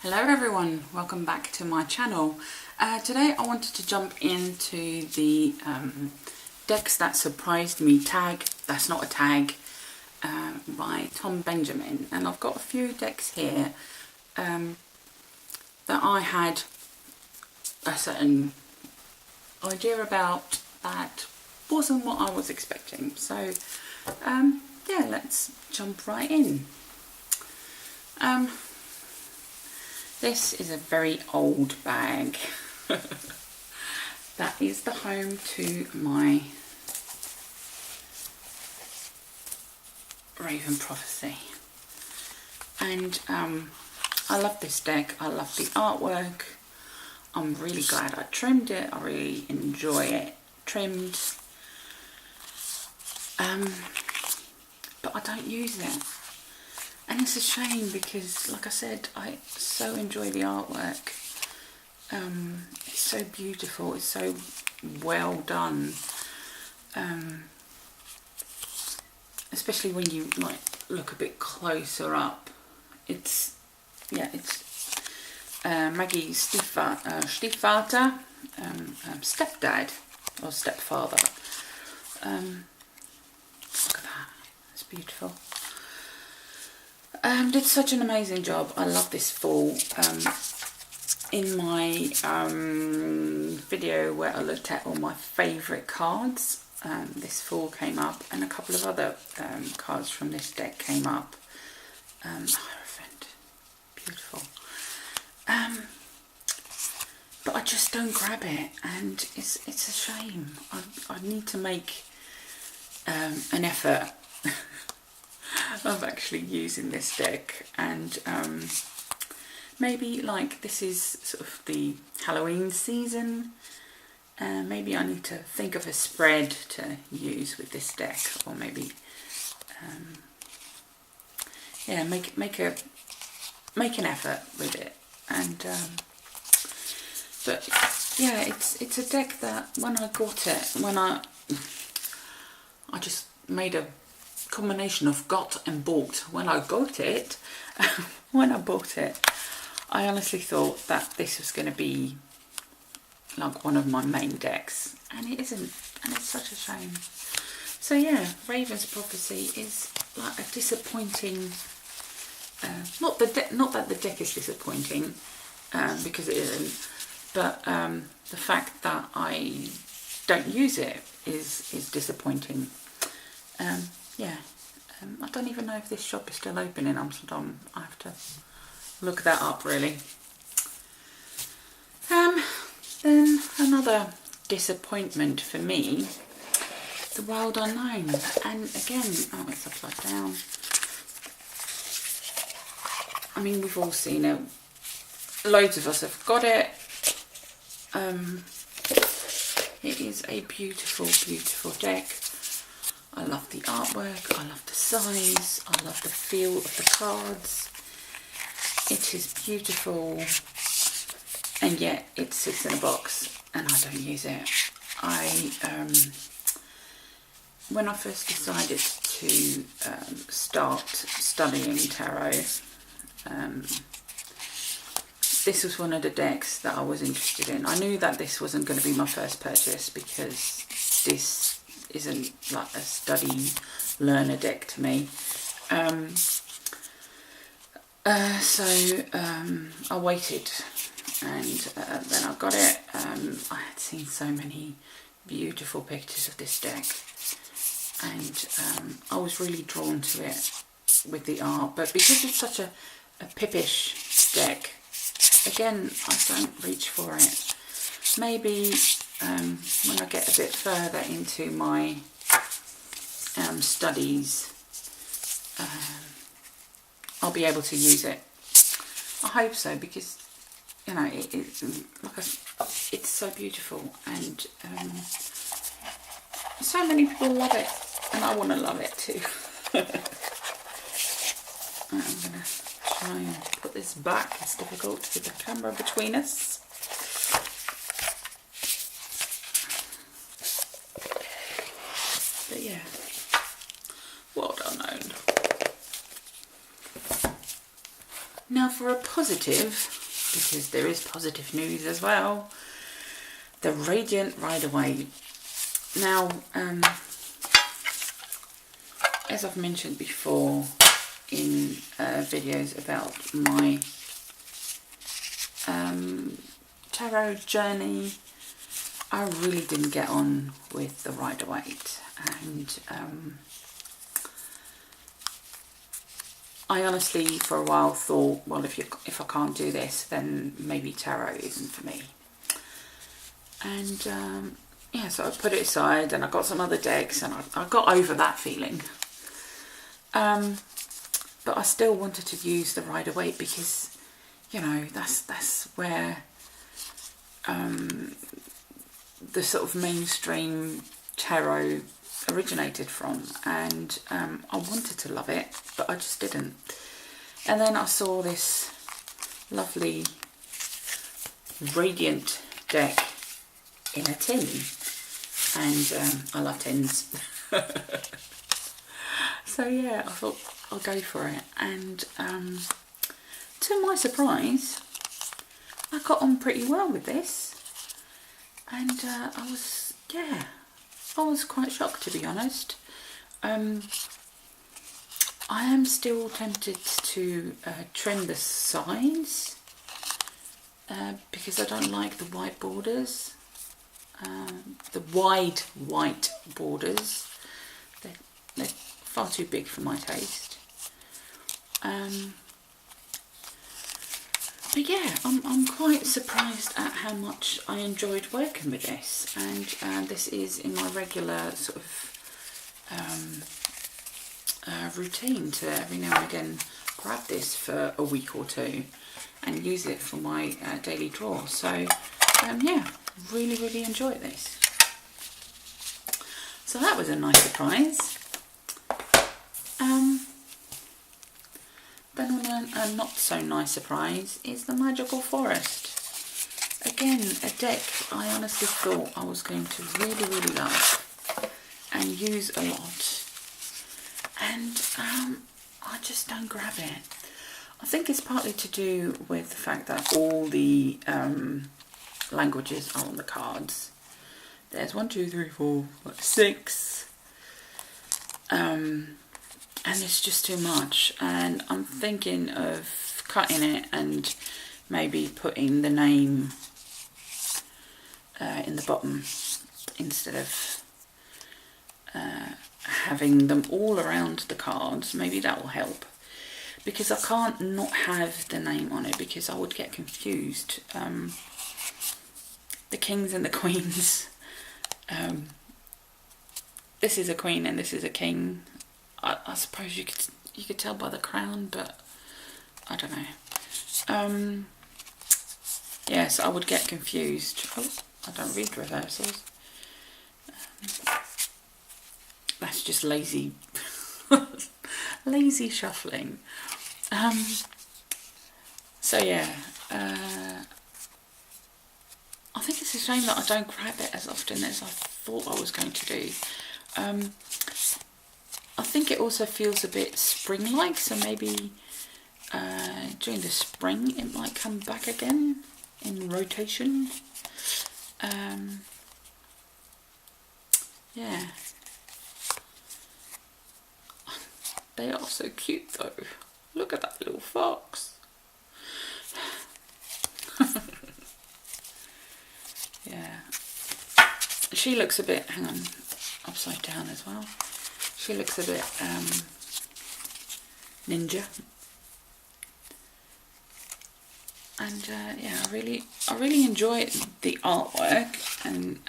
Hello everyone, welcome back to my channel. Today I wanted to jump into the Decks That Surprised Me tag, that's not a tag, by Tom Benjamin. And I've got a few decks here that I had a certain idea about that wasn't what I was expecting. So yeah, let's jump right in. This is a very old bag. That is the home to my Raven Prophecy. And I love this deck. I love the artwork. I'm really glad I trimmed it. I really enjoy it trimmed. But I don't use it. And it's a shame because, like I said, I so enjoy the artwork. It's so beautiful, it's so well done. Especially when you like look a bit closer up. It's, yeah, it's Maggie Stiefvater, stepdad or stepfather. Look at that, it's beautiful. Did such an amazing job. I love this fall. In my video where I looked at all my favourite cards, this fall came up, and a couple of other cards from this deck came up. Hierophant, beautiful. But I just don't grab it, and it's a shame. I need to make an effort of actually using this deck, and maybe, like, this is sort of the Halloween season, maybe I need to think of a spread to use with this deck, or maybe yeah, make an effort with it. And but yeah, it's a deck that when I got it, when I just made a combination of got and bought. When I got it, I honestly thought that this was going to be like one of my main decks, and it isn't, and it's such a shame. So yeah, Raven's Prophecy is like a disappointing, not that the deck is disappointing, because it isn't, but the fact that I don't use it is disappointing. Yeah, I don't even know if this shop is still open in Amsterdam. I have to look that up, really. Then another disappointment for me, the Wild Unknown. And again, oh, it's upside down. I mean, we've all seen it. Loads of us have got it. It is a beautiful, beautiful deck. I love the artwork, I love the size, I love the feel of the cards. It is beautiful, and yet it sits in a box and I don't use it. When I first decided to start studying tarot, this was one of the decks that I was interested in. I knew that this wasn't going to be my first purchase because this isn't like a study learner deck to me. So I waited, and then I got it. I had seen so many beautiful pictures of this deck, and I was really drawn to it with the art, but because it's such a pippish deck, again, I don't reach for it. Maybe when I get a bit further into my studies, I'll be able to use it. I hope so, because, you know, it's so beautiful, and so many people love it, and I want to love it too. I'm going to try and put this back. It's difficult with the camera between us. But yeah, Wild Unknown. Now for for a positive, because there is positive news as well, the Radiant Rider-Waite. Now, as I've mentioned before in videos about my tarot journey, I really didn't get on with the Rider-Waite, and I honestly for a while thought, well, if I can't do this, then maybe tarot isn't for me. And yeah, so I put it aside, and I got some other decks, and I got over that feeling. But I still wanted to use the Rider-Waite because, you know, that's where the sort of mainstream tarot originated from, and I wanted to love it, but I just didn't. And then I saw this lovely Radiant deck in a tin, and I love tins. So yeah, I thought I'll go for it, and to my surprise, I got on pretty well with this, and I was quite shocked, to be honest. I am still tempted to trim the sides because I don't like the white borders, the wide white borders. They're far too big for my taste. But yeah, I'm quite surprised at how much I enjoyed working with this, and this is in my regular sort of routine to every now and again grab this for a week or two and use it for my daily draw. So yeah, really enjoyed this. So that was a nice surprise. Then on a not so nice surprise is the Magical Forest. Again, a deck I honestly thought I was going to really love and use a lot, and I just don't grab it. I think it's partly to do with the fact that all the languages are on the cards. There's 1, 2, 3, 4, 5, 6. And it's just too much, and I'm thinking of cutting it and maybe putting the name in the bottom instead of having them all around the cards. Maybe that will help, because I can't not have the name on it, because I would get confused. The kings and the queens. This is a queen and this is a king. I suppose you could tell by the crown, but I don't know. Yes, I would get confused. Oh, I don't read reversals. That's just lazy, lazy shuffling. So yeah, I think it's a shame that I don't grab it as often as I thought I was going to do. I think it also feels a bit spring-like, so maybe during the spring it might come back again in rotation. Yeah. They are so cute though. Look at that little fox. Yeah. She looks a bit, hang on, upside down as well. She looks a bit ninja, and yeah, I really enjoy the artwork, and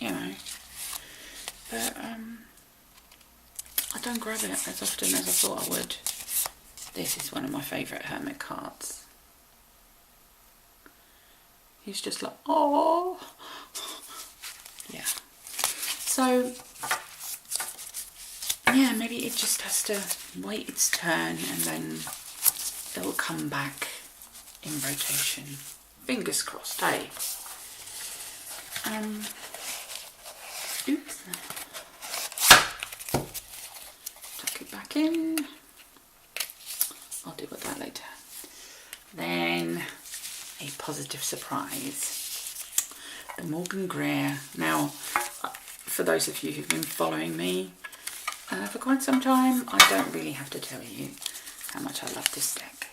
you know, but I don't grab it as often as I thought I would. This is one of my favourite hermit cards. He's just like, oh, yeah. So yeah, maybe it just has to wait its turn, and then it will come back in rotation. Fingers crossed, hey? Oops. Tuck it back in. I'll deal with that later. positive surprise. The Morgan Greer. Now, for those of you who've been following me for quite some time, I don't really have to tell you how much I love this deck.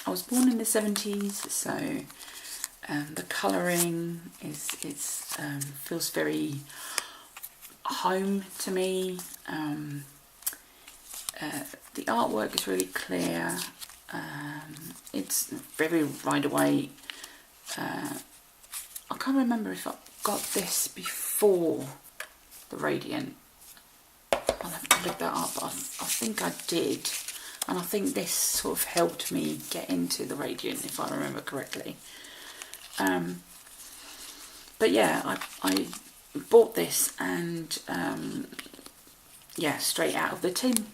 I was born in the 70s, so the colouring feels very home to me. The artwork is really clear. It's very Waite. I can't remember if I got this before the Radiant. I'll have to look that up. I think I did, and I think this sort of helped me get into the Radiant, if I remember correctly. But yeah, I bought this, and yeah, straight out of the tin,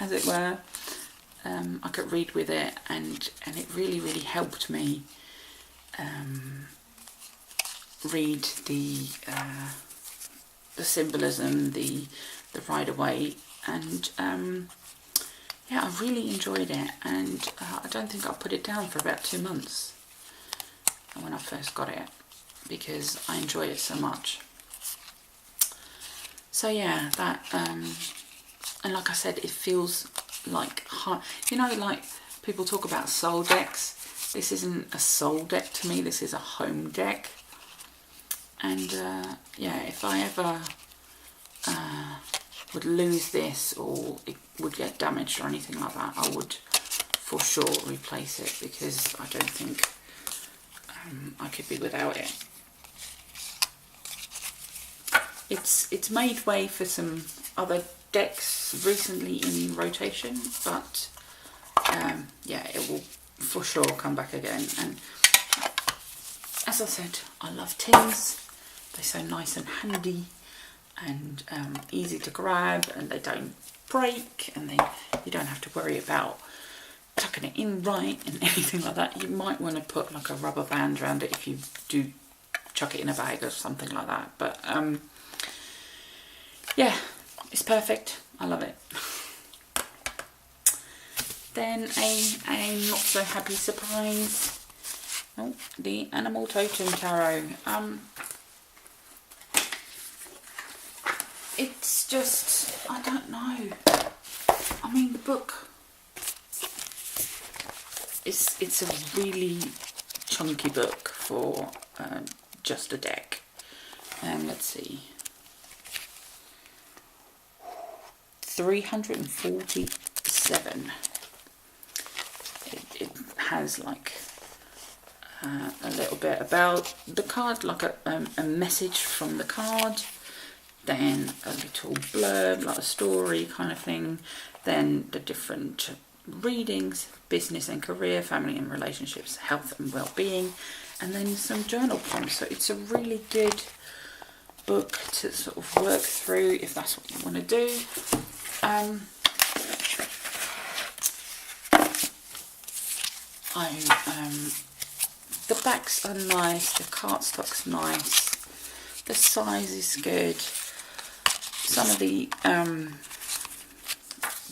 as it were. I could read with it, and it really helped me read the symbolism, the Waite, and yeah, I really enjoyed it, and I don't think I put it down for about 2 months when I first got it, because I enjoy it so much. So yeah, that and like I said, it feels like, you know, like people talk about soul decks. This isn't a soul deck to me, this is a home deck. And yeah, if I ever would lose this, or it would get damaged or anything like that, I would for sure replace it, because I don't think I could be without it. It's made way for some other decks recently in rotation, but yeah, it will for sure come back again. And as I said, I love tins. They're so nice and handy, and easy to grab, and they don't break, and then you don't have to worry about tucking it in right and anything like that. You might want to put like a rubber band around it if you do chuck it in a bag or something like that, but yeah, it's perfect. I love it. Then a not so happy surprise. Oh, the Animal Totem Tarot. It's just, I don't know. I mean, the book, it's a really chunky book for just a deck. Let's see. 347. It has like a little bit about the card, like a message from the card, then a little blurb, like a story kind of thing, then the different readings, business and career, family and relationships, health and well-being, and then some journal prompts. So it's a really good book to sort of work through if that's what you want to do. The backs are nice, the cardstock's nice, the size is good. Some of the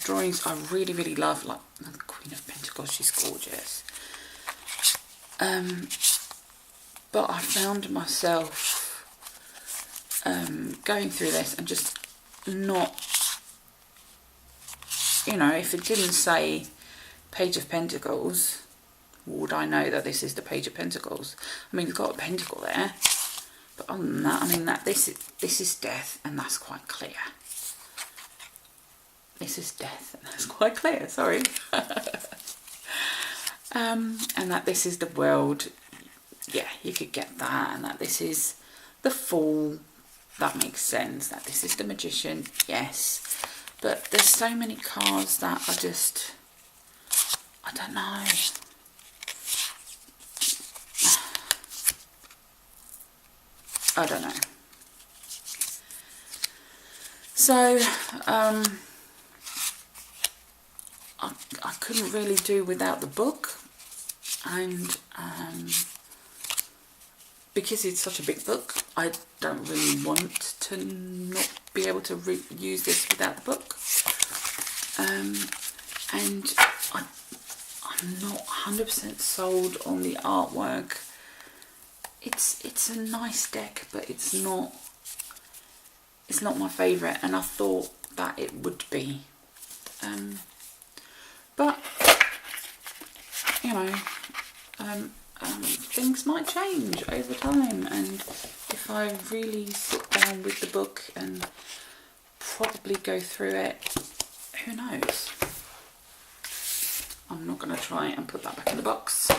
drawings I really love, like the Queen of Pentacles, she's gorgeous. But I found myself going through this and just not, you know, if it didn't say Page of Pentacles, would I know that this is the Page of Pentacles? I mean, it's got a pentacle there, but other than that, I mean, this is death, and that's quite clear. This is death, and that's quite clear, sorry. And that this is the world, yeah, you could get that, and that this is the Fool, that makes sense, that this is the Magician, yes. But there's so many cards that are just, I don't know. I don't know. So, I couldn't really do without the book, and because it's such a big book, I don't really want to not be able to use this without the book. And I'm I'm not 100% sold on the artwork. It's a nice deck, but it's not my favourite, and I thought that it would be. But you know, things might change over time, and if I really sit down with the book and probably go through it, who knows. I'm not going to try and put that back in the box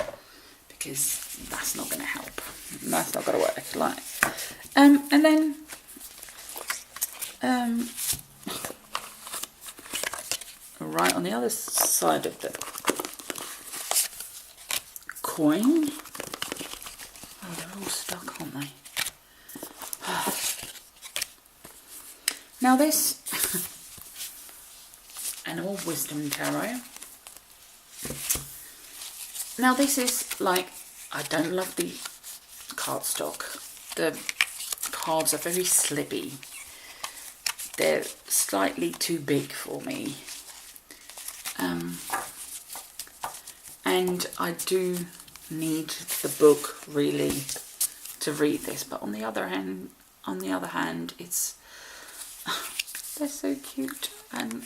because that's not going to help. That's not going to work. Like, and then right on the other side of the coin. Oh, they're all stuck, aren't they? Now this Animal Wisdom Tarot. Now this is like, I don't love the cardstock. The cards are very slippy. They're slightly too big for me. And I do need the book really to read this, but on the other hand, it's they're so cute, and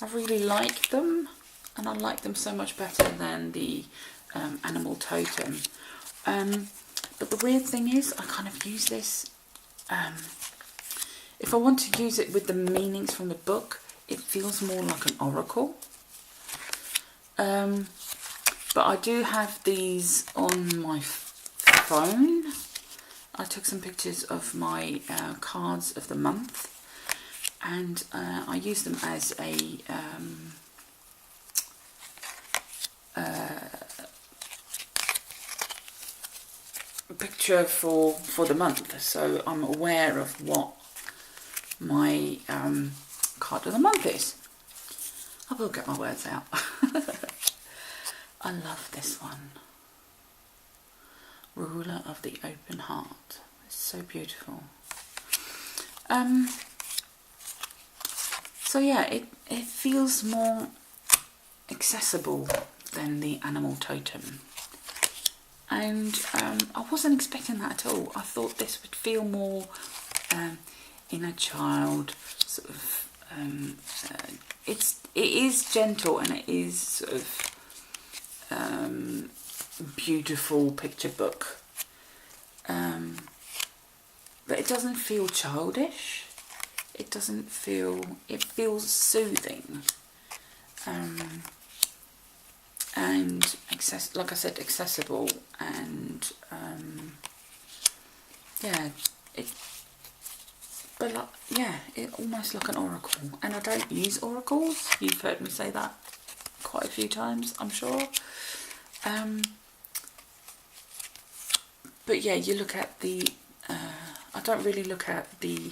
I really like them, and I like them so much better than the Animal Totem. But the weird thing is, I kind of use this if I want to use it with the meanings from the book, it feels more like an oracle. But I do have these on my phone. I took some pictures of my cards of the month, and I use them as a picture for the month, so I'm aware of what my card of the month is. I will get my words out. I love this one. Ruler of the Open Heart. It's so beautiful. So yeah, it feels more accessible than the Animal Totem. And I wasn't expecting that at all. I thought this would feel more inner child, sort of. It is gentle, and it is sort of beautiful picture book, but it doesn't feel childish. It doesn't feel. It feels soothing, and like I said, accessible, and yeah, but like, yeah, it almost like an oracle. And I don't use oracles. You've heard me say that quite a few times, I'm sure. But yeah, you look at the. I don't really look at the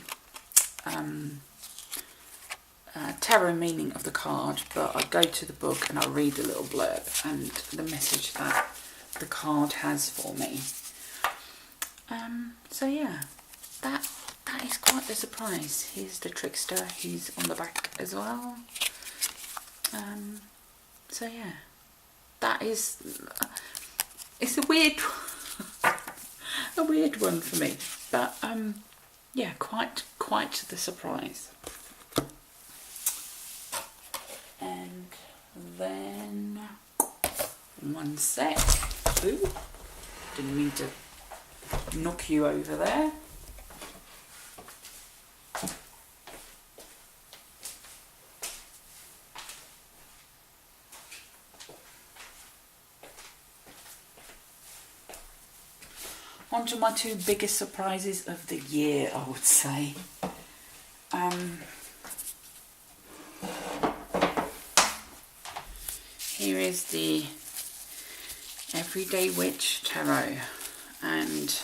tarot meaning of the card, but I go to the book and I read the little blurb and the message that the card has for me. So yeah, that is quite the surprise. Here's the trickster. He's on the back as well. So yeah, that is. It's a weird one for me, but yeah, quite the surprise. And then one sec. Ooh, didn't mean to knock you over there. On to my two biggest surprises of the year, I would say. Here is the Everyday Witch Tarot, and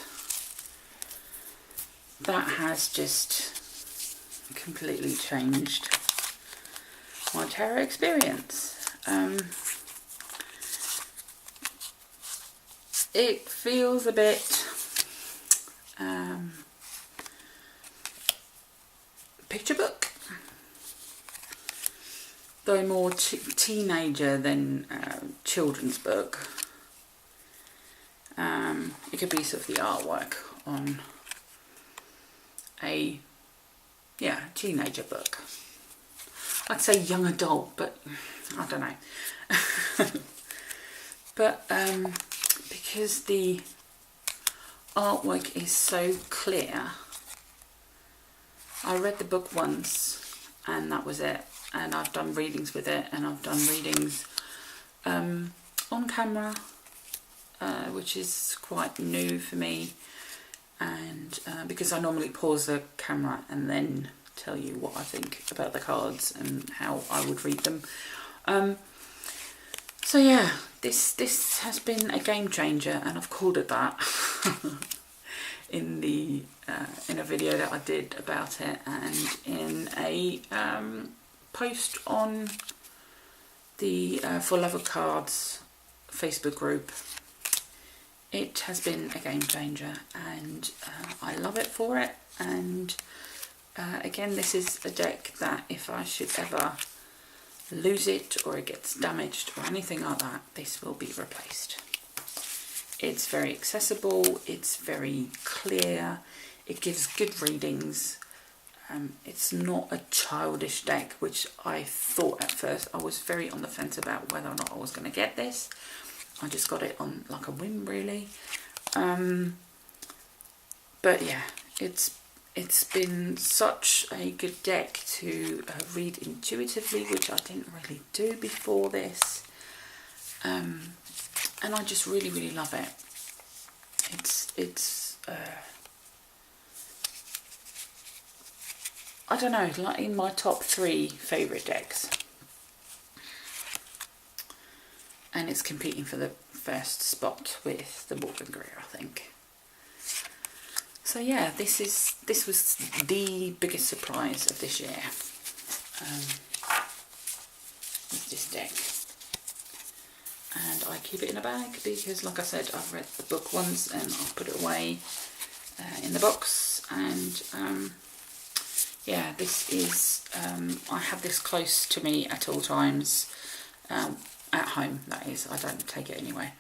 that has just completely changed my tarot experience. It feels a bit picture book. though more teenager than children's book. It could be sort of the artwork on a teenager book. I'd say young adult, but I don't know. But because the artwork is so clear, I read the book once and that was it. And I've done readings with it, and I've done readings on camera, which is quite new for me. And because I normally pause the camera and then tell you what I think about the cards and how I would read them. So yeah, this has been a game changer, and I've called it that in a video that I did about it, and in a post on the For Love of Cards Facebook group. It has been a game changer, and I love it for it. And again, this is a deck that if I should ever lose it or it gets damaged or anything like that, this will be replaced. It's very accessible, it's very clear, it gives good readings. It's not a childish deck, which I thought at first. I was very on the fence about whether or not I was going to get this. I just got it on like a whim, really. But yeah, it's been such a good deck to read intuitively, which I didn't really do before this. And I just really, really love it. It's I don't know, like in my top 3 favourite decks. And it's competing for the first spot with the Greer, I think. So yeah, this was the biggest surprise of this year. Is this deck. And I keep it in a bag because, like I said, I've read the book once and I'll put it away in the box. And yeah, this is, I have this close to me at all times, at home that is, I don't take it anywhere.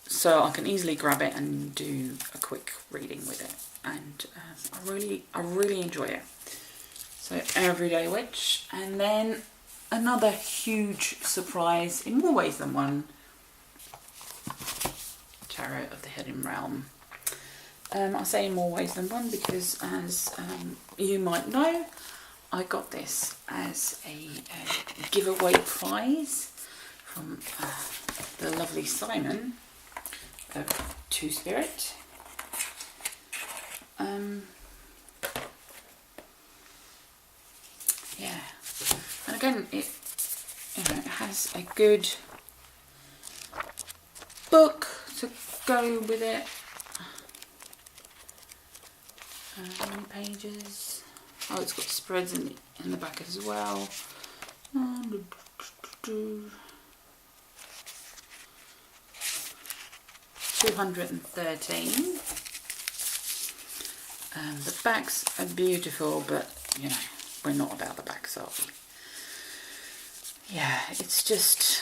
So I can easily grab it and do a quick reading with it, and I really enjoy it. So Everyday Witch, and then another huge surprise in more ways than one, Tarot of the Hidden Realm. I say in more ways than one because, as you might know, I got this as a giveaway prize from the lovely Simon of Two Spirit. Yeah, and again, it has a good book to go with it. How many pages? Oh, it's got spreads in the back as well. 213. The backs are beautiful, but you know, we're not about the backs, are we? Yeah, it's just,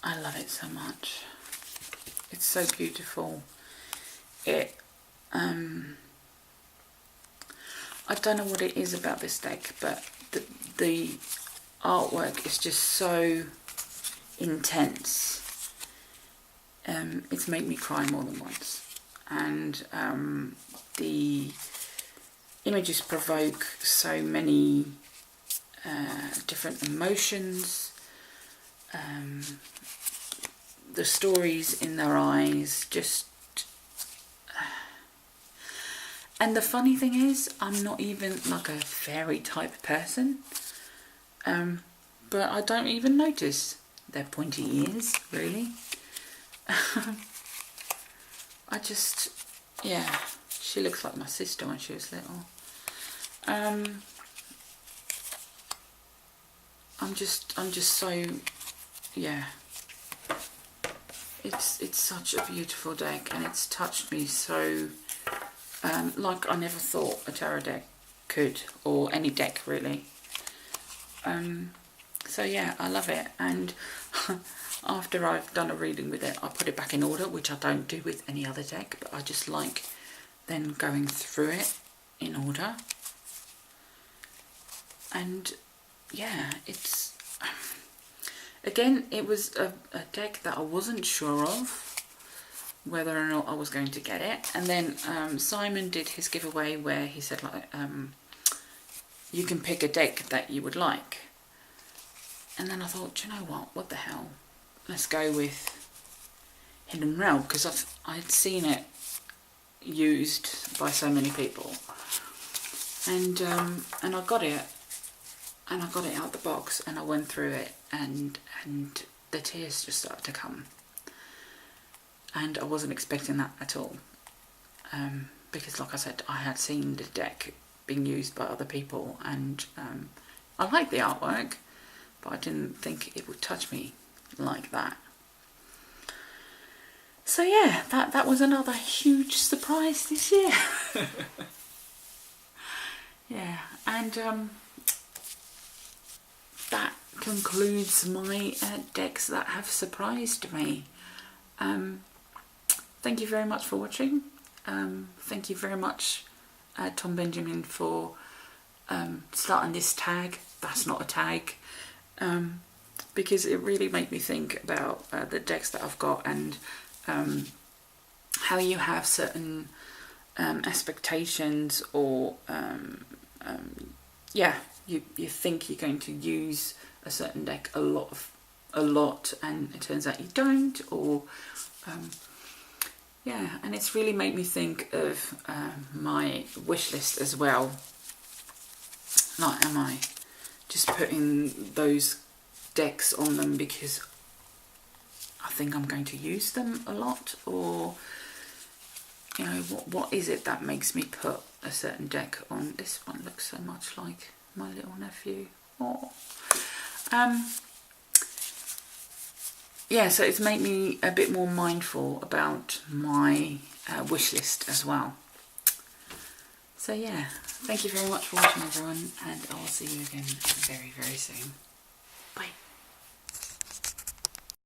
I love it so much. It's so beautiful. It I don't know what it is about this deck, but the artwork is just so intense. It's made me cry more than once, and the images provoke so many different emotions. The stories in their eyes just. And the funny thing is, I'm not even like a fairy type person, but I don't even notice their pointy ears, really. I just, yeah, she looks like my sister when she was little. I'm just so, yeah. It's such a beautiful deck, and it's touched me so. Like I never thought a tarot deck could, or any deck really. So yeah, I love it. And after I've done a reading with it, I put it back in order, which I don't do with any other deck, but I just like then going through it in order. And yeah, it's again, it was a deck that I wasn't sure of whether or not I was going to get it. And then Simon did his giveaway where he said, like, you can pick a deck that you would like. And then I thought, do you know what the hell, let's go with Hidden Realm, because I'd seen it used by so many people. And I got it, and I got it out the box, and I went through it, and the tears just started to come. And I wasn't expecting that at all, because like I said, I had seen the deck being used by other people, and I liked the artwork, but I didn't think it would touch me like that. So yeah, that was another huge surprise this year. Yeah, and that concludes my decks that have surprised me. Thank you very much for watching. Thank you very much, Tom Benjamin, for starting this tag. That's not a tag, because it really made me think about the decks that I've got, and how you have certain expectations, or yeah, you think you're going to use a certain deck a lot, and it turns out you don't, or yeah, and it's really made me think of my wish list as well. Like, am I just putting those decks on them because I think I'm going to use them a lot, or you know, what is it that makes me put a certain deck on? This one looks so much like my little nephew. Oh. Yeah, so it's made me a bit more mindful about my wish list as well. So yeah, thank you very much for watching, everyone, and I'll see you again very, very soon. Bye.